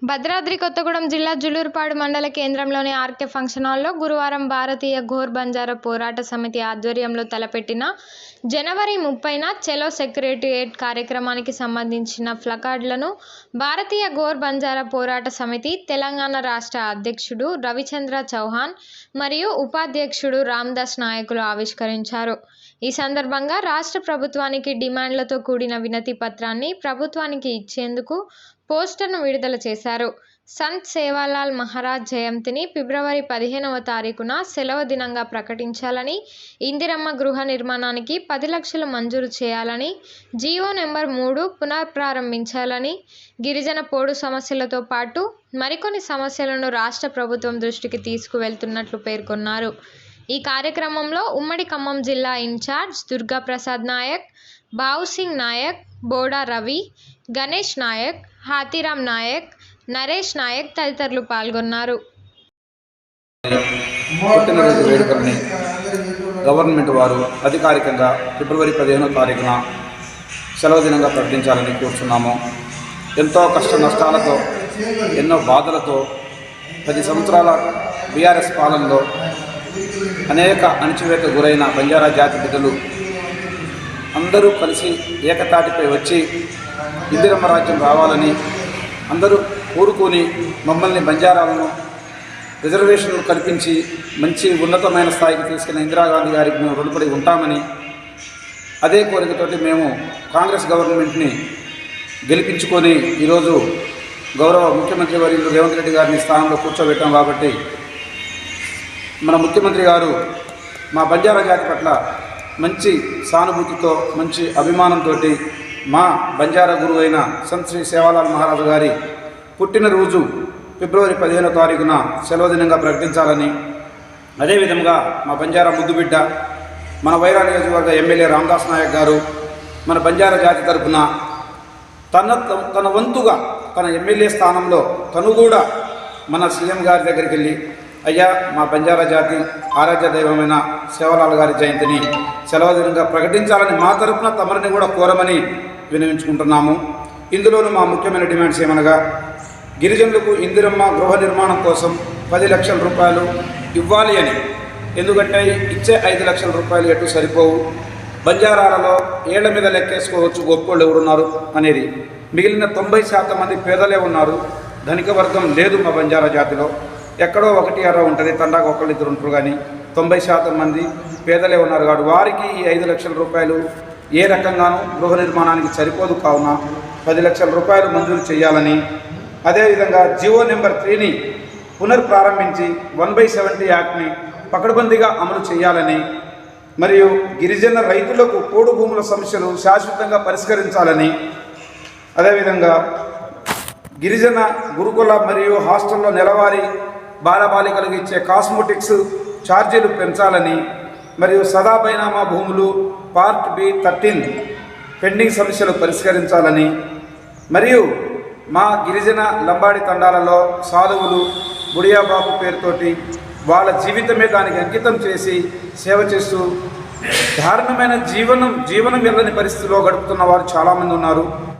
భద్రాద్రి కొత్తగూడెం జిల్లా జులూరుపాడు మండల కేంద్రంలోని ఆర్కే ఫంక్షన్ హాల్లో గురువారం భారతీయ ఘోర్ బంజారా పోరాట సమితి ఆధ్వర్యంలో తలపెట్టిన జనవరి 30న చలో సెక్రటేరియట్ కార్యక్రమానికి సంబంధించిన ప్లకార్డులను భారతీయ ఘోర్ బంజారా పోరాట సమితి తెలంగాణ రాష్ట్ర అధ్యక్షుడు రవిచంద్ర చౌహాన్ మరియు ఉపాధ్యక్షుడు రామదాస్ నాయకులు ఆవిష్కరించారు. ఈ సందర్భంగా రాష్ట్ర ప్రభుత్వానికి డిమాండ్లతో కూడిన వినతి పత్రాన్ని ప్రభుత్వానికి ఇచ్చేందుకు పోస్టర్ను విడుదల చేశారు. సంత్ సేవాలాల్ మహారాజ్ జయంతిని ఫిబ్రవరి 15వ తారీఖున సెలవు దినంగా ప్రకటించాలని, ఇందిరమ్మ గృహ నిర్మాణానికి 10 లక్షలు మంజూరు చేయాలని, జీవో నెంబర్ 3 పునఃప్రారంభించాలని, గిరిజన పోడు సమస్యలతో పాటు మరికొన్ని సమస్యలను రాష్ట్ర ప్రభుత్వం దృష్టికి తీసుకువెళ్తున్నట్లు పేర్కొన్నారు. ఈ కార్యక్రమంలో ఉమ్మడి ఖమ్మం జిల్లా ఇన్ఛార్జ్ దుర్గాప్రసాద్ నాయక్, బావుసింగ్ నాయక్, బోడా రవి, గణేష్ నాయక్, హాతీరామ్ నాయక్, నరేష్ నాయక్ తదితరులు పాల్గొన్నారు. పుట్టినరోజు వేడుకల్ని గవర్నమెంట్ వారు అధికారికంగా ఫిబ్రవరి 15వ తారీఖున సెలవు దినంగా ప్రకటించాలని కోరుతున్నాము. ఎంతో కష్ట నష్టాలతో, ఎన్నో బాధలతో 10 సంవత్సరాల బీఆర్ఎస్ పాలనలో అనేక అణచివేతకు గురైన బంజారా జాతి బిడ్డలు అందరూ కలిసి ఏకతాటిపై వచ్చి ఇందిరమ్మ రాజ్యం రావాలని అందరూ కోరుకొని మమ్మల్ని బంజారాలను రిజర్వేషన్లు కల్పించి మంచి ఉన్నతమైన స్థాయికి తీసుకెళ్లిన ఇందిరాగాంధీ గారికి మేము రుణపడి ఉంటామని, అదే కోరికతోటి మేము కాంగ్రెస్ గవర్నమెంట్ని గెలిపించుకొని ఈరోజు గౌరవ ముఖ్యమంత్రి వర్యులు రేవంత్ రెడ్డి గారిని స్థానంలో కూర్చోబెట్టాం. కాబట్టి మన ముఖ్యమంత్రి గారు మా బంజారా జాతి పట్ల మంచి సానుభూతితో, మంచి అభిమానంతో మా బంజారా గురువు అయిన సంత్ శ్రీ సేవాలాల్ మహారాజు గారి పుట్టినరోజు ఫిబ్రవరి 15వ తారీఖున సెలవు దినంగా ప్రకటించాలని, అదేవిధంగా మా బంజారా ముద్దుబిడ్డ మన వైరా నియోజకవర్గ ఎమ్మెల్యే రామదాస్ నాయక్ గారు మన బంజారా జాతి తరఫున తన వంతుగా తన ఎమ్మెల్యే స్థానంలో తను కూడా మన సీఎం గారి దగ్గరికి వెళ్ళి, అయ్యా మా బంజారా జాతి ఆరాధ్య దైవమైన సేవాలాల్ గారి జయంతిని సెలవు దినంగా ప్రకటించాలని మా తరఫున తమరిని కూడా కోరమని విన్నవించుకుంటున్నాము. ఇందులోనూ మా ముఖ్యమైన డిమాండ్స్ ఏమనగా, గిరిజనులకు ఇందిరమ్మ గృహ నిర్మాణం కోసం 10 లక్షల రూపాయలు ఇవ్వాలి అని. ఎందుకంటే ఇచ్చే 5 లక్షల రూపాయలు ఎటు సరిపోవు, బంజారాలలో ఏళ్ల మీద లెక్కేసుకోవచ్చు గొప్పోళ్ళు ఎవరున్నారు అనేది. మిగిలిన 90% మంది పేదలే ఉన్నారు, ధనిక వర్గం లేదు మా బంజారా జాతిలో. ఎక్కడో 1-2 ఉంటుంది, తండాకు 1-2 ఉంటారు, కానీ 90% మంది పేదలే ఉన్నారు. కాబట్టి వారికి ఈ 5 లక్షల రూపాయలు ఏ రకంగానూ గృహ నిర్మాణానికి సరిపోదు. కావున 10 లక్షల రూపాయలు మంజూరు చేయాలని, అదేవిధంగా జీవో నెంబర్ 3ని పునఃప్రారంభించి 1/70 యాక్ట్ని పకడ్బందీగా అమలు చేయాలని, మరియు గిరిజన రైతులకు పోడు భూముల సమస్యలు శాశ్వతంగా పరిష్కరించాలని, అదేవిధంగా గిరిజన గురుకుల మరియు హాస్టల్లో నెలవారీ బాలబాలికలకు ఇచ్చే కాస్మెటిక్స్ ఛార్జీలు పెంచాలని, మరియు సదా బైనామా భూములు పార్ట్ B 13 పెండింగ్ సమస్యలు పరిష్కరించాలని, మరియు మా గిరిజన లంబాడి తండాలలో సాధువులు బుడియాబాబు పేరుతోటి వాళ్ళ జీవితమే దానికి అంకితం చేసి సేవ చేస్తూ దారుణమైన జీవనం వెళ్ళని పరిస్థితిలో గడుపుతున్న వారు చాలామంది ఉన్నారు.